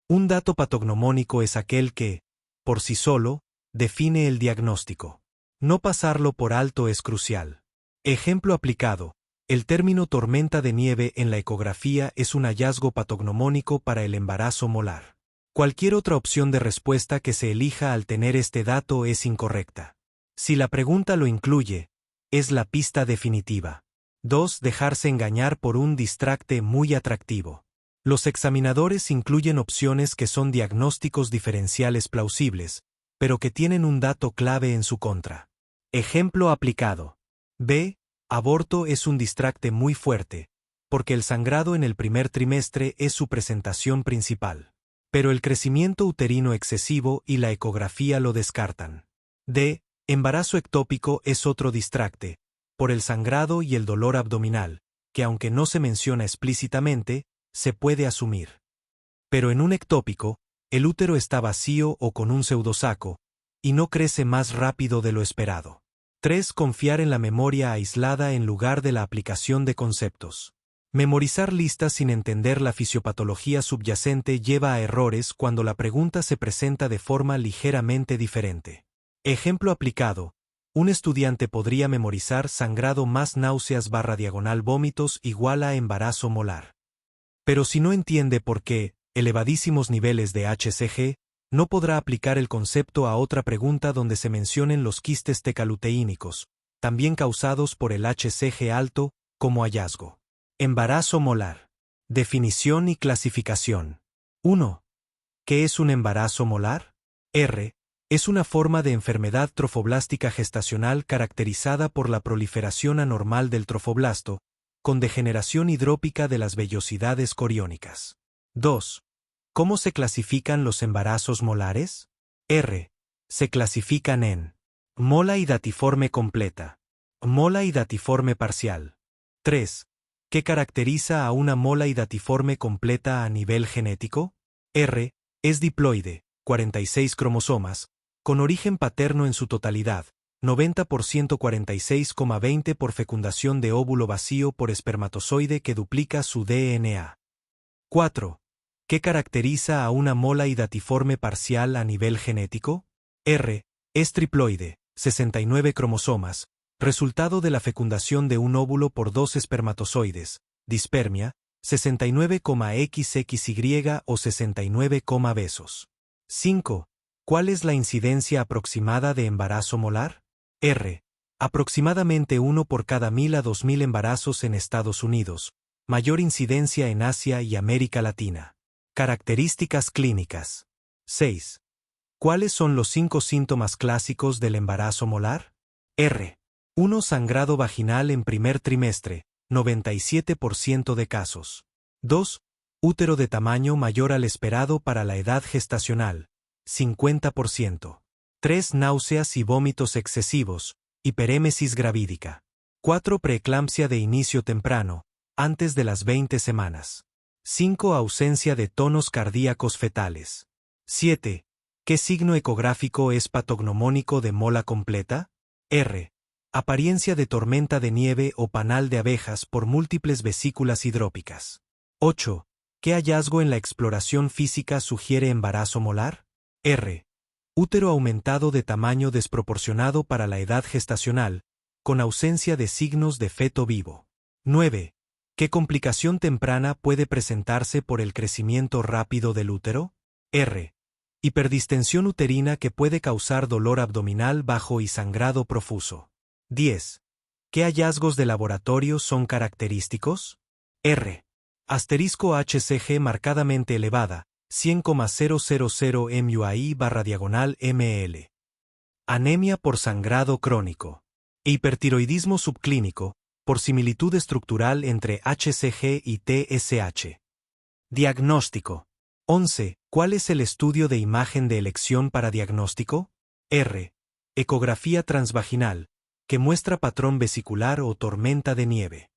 Un dato patognomónico es aquel que, por sí solo, define el diagnóstico. No pasarlo por alto es crucial. Ejemplo aplicado. El término tormenta de nieve en la ecografía es un hallazgo patognomónico para el embarazo molar. Cualquier otra opción de respuesta que se elija al tener este dato es incorrecta. Si la pregunta lo incluye, es la pista definitiva. 2. Dejarse engañar por un distracte muy atractivo. Los examinadores incluyen opciones que son diagnósticos diferenciales plausibles, pero que tienen un dato clave en su contra. Ejemplo aplicado. B. Aborto es un distracte muy fuerte, porque el sangrado en el primer trimestre es su presentación principal. Pero el crecimiento uterino excesivo y la ecografía lo descartan. D. Embarazo ectópico es otro distracte, por el sangrado y el dolor abdominal, que aunque no se menciona explícitamente, se puede asumir. Pero en un ectópico, el útero está vacío o con un pseudosaco, y no crece más rápido de lo esperado. 3. Confiar en la memoria aislada en lugar de la aplicación de conceptos. Memorizar listas sin entender la fisiopatología subyacente lleva a errores cuando la pregunta se presenta de forma ligeramente diferente. Ejemplo aplicado. Un estudiante podría memorizar sangrado más náuseas / vómitos igual a embarazo molar. Pero si no entiende por qué, elevadísimos niveles de HCG, no podrá aplicar el concepto a otra pregunta donde se mencionen los quistes tecaluteínicos, también causados por el HCG alto, como hallazgo. Embarazo molar. Definición y clasificación. 1. ¿Qué es un embarazo molar? R. Es una forma de enfermedad trofoblástica gestacional caracterizada por la proliferación anormal del trofoblasto, con degeneración hidrópica de las vellosidades coriónicas. 2. ¿Cómo se clasifican los embarazos molares? R. Se clasifican en mola hidatiforme completa, mola hidatiforme parcial. 3. ¿Qué caracteriza a una mola hidatiforme completa a nivel genético? R. Es diploide, 46 cromosomas, con origen paterno en su totalidad, 90% 46,20 por fecundación de óvulo vacío por espermatozoide que duplica su DNA. 4. ¿Qué caracteriza a una mola hidatiforme parcial a nivel genético? R. Es triploide, 69 cromosomas, resultado de la fecundación de un óvulo por 2 espermatozoides, dispermia, 69,XXY o 69, besos. 5. ¿Cuál es la incidencia aproximada de embarazo molar? R. Aproximadamente 1 por cada 1000 a 2000 embarazos en Estados Unidos, mayor incidencia en Asia y América Latina. Características clínicas. 6. ¿Cuáles son los 5 síntomas clásicos del embarazo molar? R. 1. Sangrado vaginal en primer trimestre, 97% de casos. 2. Útero de tamaño mayor al esperado para la edad gestacional, 50%. 3. Náuseas y vómitos excesivos, hiperémesis gravídica. 4. Preeclampsia de inicio temprano, antes de las 20 semanas. 5. Ausencia de tonos cardíacos fetales. 7. ¿Qué signo ecográfico es patognomónico de mola completa? R. Apariencia de tormenta de nieve o panal de abejas por múltiples vesículas hidrópicas. 8. ¿Qué hallazgo en la exploración física sugiere embarazo molar? R. Útero aumentado de tamaño desproporcionado para la edad gestacional, con ausencia de signos de feto vivo. 9. ¿Qué complicación temprana puede presentarse por el crecimiento rápido del útero? R. Hiperdistensión uterina que puede causar dolor abdominal bajo y sangrado profuso. 10. ¿Qué hallazgos de laboratorio son característicos? R. Asterisco HCG marcadamente elevada, 100,000 MUAI/ml. Anemia por sangrado crónico. Hipertiroidismo subclínico, por similitud estructural entre HCG y TSH. Diagnóstico. 11. ¿Cuál es el estudio de imagen de elección para diagnóstico? R. Ecografía transvaginal, que muestra patrón vesicular o tormenta de nieve.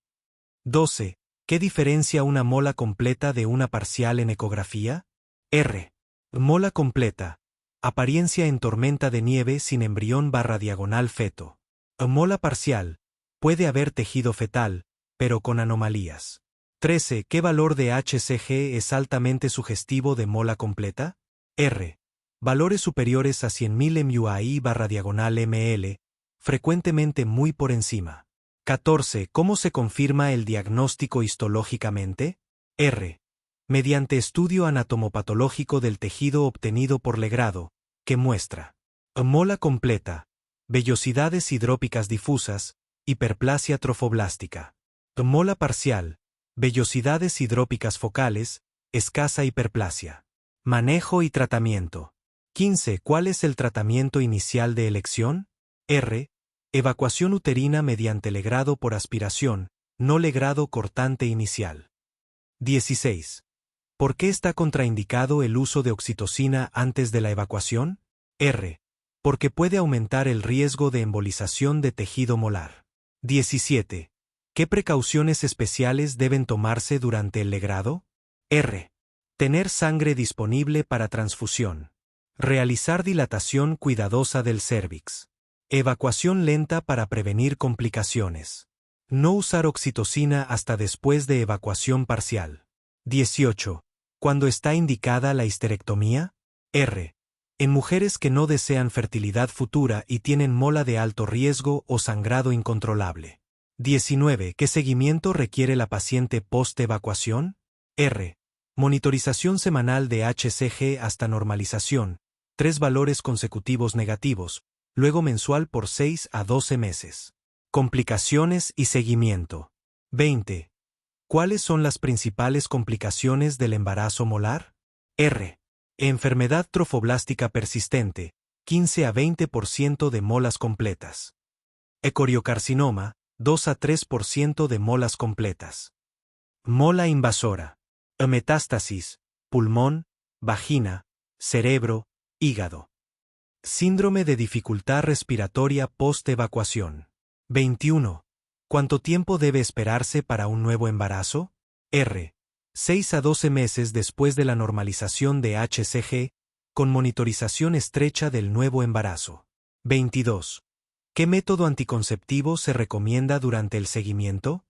12. ¿Qué diferencia una mola completa de una parcial en ecografía? R. Mola completa. Apariencia en tormenta de nieve sin embrión/diagonal feto. Mola parcial. Puede haber tejido fetal, pero con anomalías. 13. ¿Qué valor de HCG es altamente sugestivo de mola completa? R. Valores superiores a 100.000 MUAI/ml, frecuentemente muy por encima. 14. ¿Cómo se confirma el diagnóstico histológicamente? R. Mediante estudio anatomopatológico del tejido obtenido por legrado, que muestra mola completa, vellosidades hidrópicas difusas, hiperplasia trofoblástica. Mola parcial, vellosidades hidrópicas focales, escasa hiperplasia. Manejo y tratamiento. 15. ¿Cuál es el tratamiento inicial de elección? R. Evacuación uterina mediante legrado por aspiración, no legrado cortante inicial. 16. ¿Por qué está contraindicado el uso de oxitocina antes de la evacuación? R. Porque puede aumentar el riesgo de embolización de tejido molar. 17. ¿Qué precauciones especiales deben tomarse durante el legrado? R. Tener sangre disponible para transfusión. Realizar dilatación cuidadosa del cérvix. Evacuación lenta para prevenir complicaciones. No usar oxitocina hasta después de evacuación parcial. 18. ¿Cuándo está indicada la histerectomía? R. En mujeres que no desean fertilidad futura y tienen mola de alto riesgo o sangrado incontrolable. 19. ¿Qué seguimiento requiere la paciente post-evacuación? R. Monitorización semanal de HCG hasta normalización, 3 valores consecutivos negativos, luego mensual por 6 a 12 meses. Complicaciones y seguimiento. 20. ¿Cuáles son las principales complicaciones del embarazo molar? R. Enfermedad trofoblástica persistente, 15 a 20% de molas completas. Ecoriocarcinoma, 2 a 3% de molas completas. Mola invasora. Metástasis, pulmón, vagina, cerebro, hígado. Síndrome de dificultad respiratoria post-evacuación. 21. ¿Cuánto tiempo debe esperarse para un nuevo embarazo? 6 a 12 meses después de la normalización de HCG, con monitorización estrecha del nuevo embarazo. 22. ¿Qué método anticonceptivo se recomienda durante el seguimiento?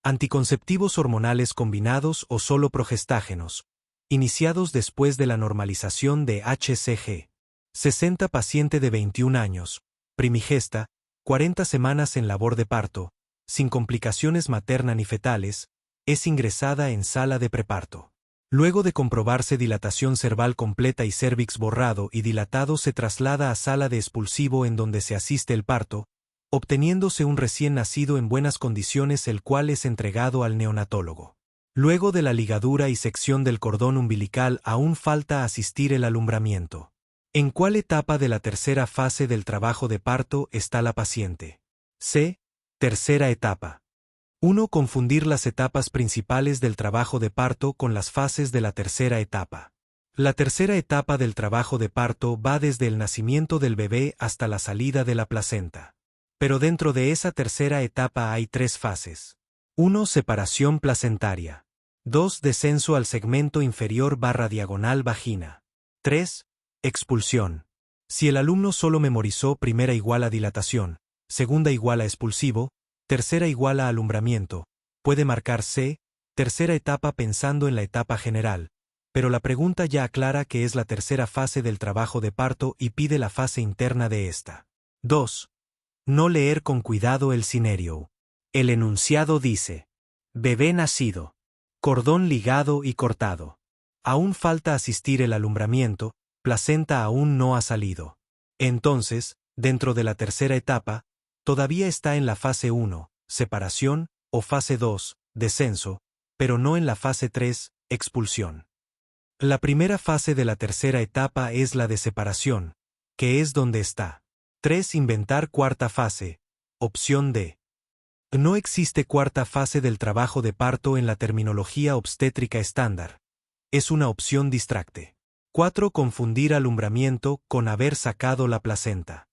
Anticonceptivos hormonales combinados o solo progestágenos, iniciados después de la normalización de HCG. 60 paciente de 21 años, primigesta, 40 semanas en labor de parto, sin complicaciones materna ni fetales, es ingresada en sala de preparto. Luego de comprobarse dilatación cerval completa y cérvix borrado y dilatado, se traslada a sala de expulsivo en donde se asiste el parto, obteniéndose un recién nacido en buenas condiciones, el cual es entregado al neonatólogo. Luego de la ligadura y sección del cordón umbilical aún falta asistir el alumbramiento. ¿En cuál etapa de la tercera fase del trabajo de parto está la paciente? Tercera etapa. 1. Confundir las etapas principales del trabajo de parto con las fases de la tercera etapa. La tercera etapa del trabajo de parto va desde el nacimiento del bebé hasta la salida de la placenta. Pero dentro de esa tercera etapa hay 3 fases. 1. Separación placentaria. 2. Descenso al segmento inferior / diagonal vagina. 3. Expulsión. Si el alumno solo memorizó primera igual a dilatación, segunda igual a expulsivo, tercera igual a alumbramiento, puede marcar tercera etapa pensando en la etapa general, pero la pregunta ya aclara que es la tercera fase del trabajo de parto y pide la fase interna de esta. 2. No leer con cuidado el scenario. El enunciado dice: bebé nacido, cordón ligado y cortado. Aún falta asistir el alumbramiento, placenta aún no ha salido. Entonces, dentro de la tercera etapa, todavía está en la fase 1, separación, o fase 2, descenso, pero no en la fase 3, expulsión. La primera fase de la tercera etapa es la de separación, que es donde está. 3. Inventar cuarta fase. Opción D. No existe cuarta fase del trabajo de parto en la terminología obstétrica estándar. Es una opción distracte. 4. Confundir alumbramiento con haber sacado la placenta.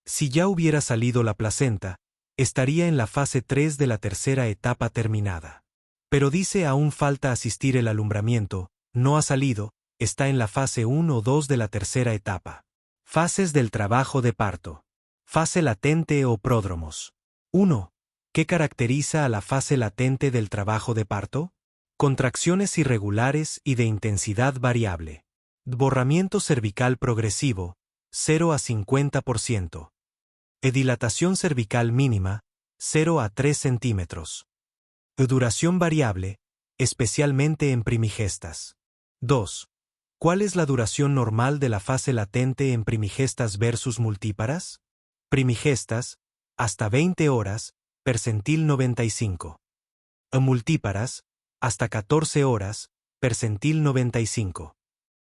Si ya hubiera salido la placenta, estaría en la fase 3 de la tercera etapa terminada. Pero dice aún falta asistir el alumbramiento, no ha salido, está en la fase 1 o 2 de la tercera etapa. Fases del trabajo de parto. Fase latente o pródromos. 1. ¿Qué caracteriza a la fase latente del trabajo de parto? Contracciones irregulares y de intensidad variable. Borramiento cervical progresivo, 0 a 50%. Dilatación cervical mínima, 0 a 3 centímetros. Duración variable, especialmente en primigestas. 2. ¿Cuál es la duración normal de la fase latente en primigestas versus multíparas? Primigestas, hasta 20 horas, percentil 95. Multíparas, hasta 14 horas, percentil 95.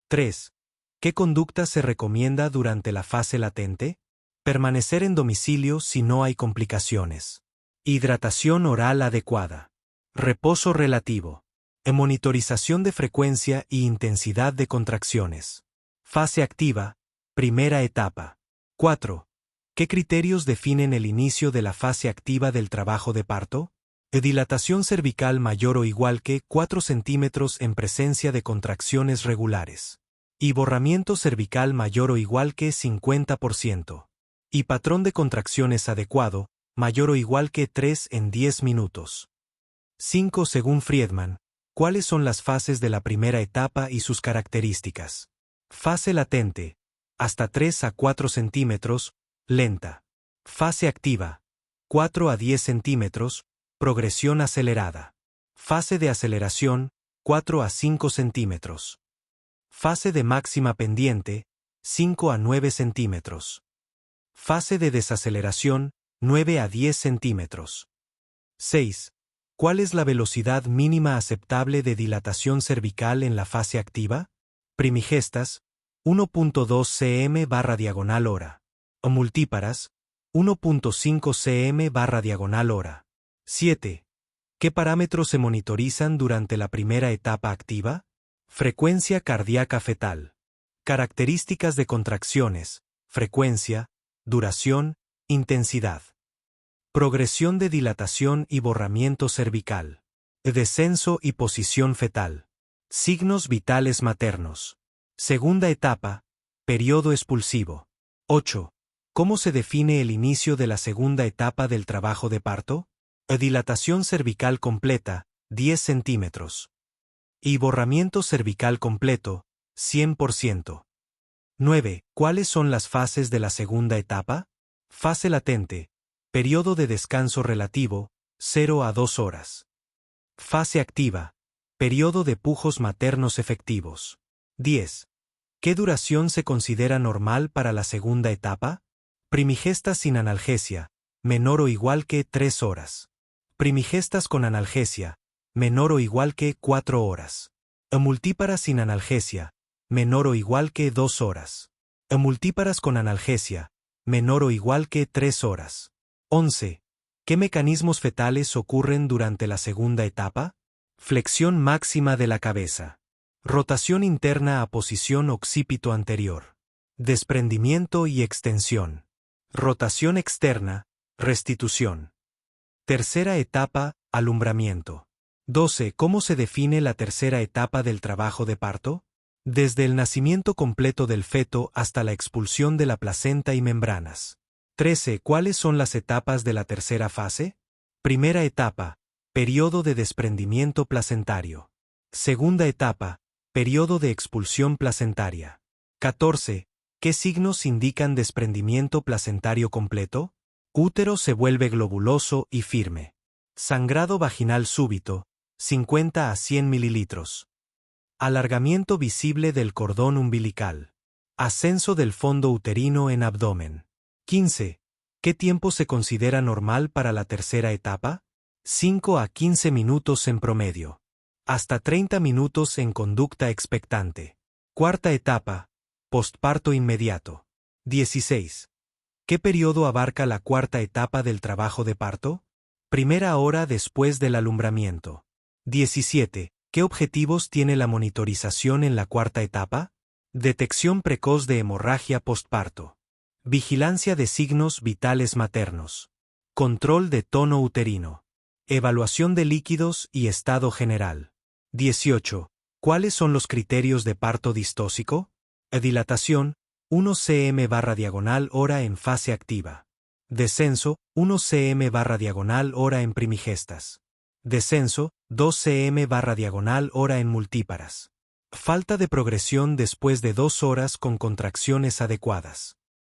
3. ¿Qué conducta se recomienda durante la fase latente? Permanecer en domicilio si no hay complicaciones. Hidratación oral adecuada. Reposo relativo. Monitorización de frecuencia y intensidad de contracciones. Fase activa, primera etapa. 4. ¿Qué criterios definen el inicio de la fase activa del trabajo de parto? Dilatación cervical mayor o igual que 4 centímetros en presencia de contracciones regulares. Y borramiento cervical mayor o igual que 50%. Y patrón de contracciones adecuado, mayor o igual que 3 en 10 minutos. 5. Según Friedman, ¿cuáles son las fases de la primera etapa y sus características? Fase latente, hasta 3 a 4 centímetros, lenta. Fase activa, 4 a 10 centímetros, progresión acelerada. Fase de aceleración, 4 a 5 centímetros. Fase de máxima pendiente, 5 a 9 centímetros. Fase de desaceleración, 9 a 10 centímetros. 6. ¿Cuál es la velocidad mínima aceptable de dilatación cervical en la fase activa? Primigestas, 1.2 cm barra diagonal hora. O multíparas, 1.5 cm barra diagonal hora. 7. ¿Qué parámetros se monitorizan durante la primera etapa activa? Frecuencia cardíaca fetal. Características de contracciones, frecuencia, duración, intensidad. Progresión de dilatación y borramiento cervical. Descenso y posición fetal. Signos vitales maternos. Segunda etapa, periodo expulsivo. 8. ¿Cómo se define el inicio de la segunda etapa del trabajo de parto? Dilatación cervical completa, 10 centímetros. Y borramiento cervical completo, 100%. 9. ¿Cuáles son las fases de la segunda etapa? Fase latente. Periodo de descanso relativo, 0 a 2 horas. Fase activa. Periodo de pujos maternos efectivos. 10. ¿Qué duración se considera normal para la segunda etapa? Primigestas sin analgesia, menor o igual que 3 horas. Primigestas con analgesia, menor o igual que 4 horas. Multíparas sin analgesia, menor o igual que 2 horas. Multíparas con analgesia, menor o igual que 3 horas. 11. ¿Qué mecanismos fetales ocurren durante la segunda etapa? Flexión máxima de la cabeza. Rotación interna a posición occipito anterior. Desprendimiento y extensión. Rotación externa, restitución. Tercera etapa, alumbramiento. 12. ¿Cómo se define la tercera etapa del trabajo de parto? Desde el nacimiento completo del feto hasta la expulsión de la placenta y membranas. 13. ¿Cuáles son las etapas de la tercera fase? Primera etapa, periodo de desprendimiento placentario. Segunda etapa, periodo de expulsión placentaria. 14. ¿Qué signos indican desprendimiento placentario completo? Útero se vuelve globuloso y firme. Sangrado vaginal súbito, 50 a 100 mililitros. Alargamiento visible del cordón umbilical. Ascenso del fondo uterino en abdomen. 15. ¿Qué tiempo se considera normal para la tercera etapa? 5 a 15 minutos en promedio. Hasta 30 minutos en conducta expectante. Cuarta etapa, postparto inmediato. 16. ¿Qué periodo abarca la cuarta etapa del trabajo de parto? Primera hora después del alumbramiento. 17. ¿Qué objetivos tiene la monitorización en la cuarta etapa? Detección precoz de hemorragia postparto. Vigilancia de signos vitales maternos. Control de tono uterino. Evaluación de líquidos y estado general. 18. ¿Cuáles son los criterios de parto distóxico? Dilatación, 1 cm barra diagonal hora en fase activa. Descenso, 1 cm barra diagonal hora en primigestas. Descenso, 2 cm barra diagonal hora en multíparas. Falta de progresión después de 2 horas con contracciones adecuadas.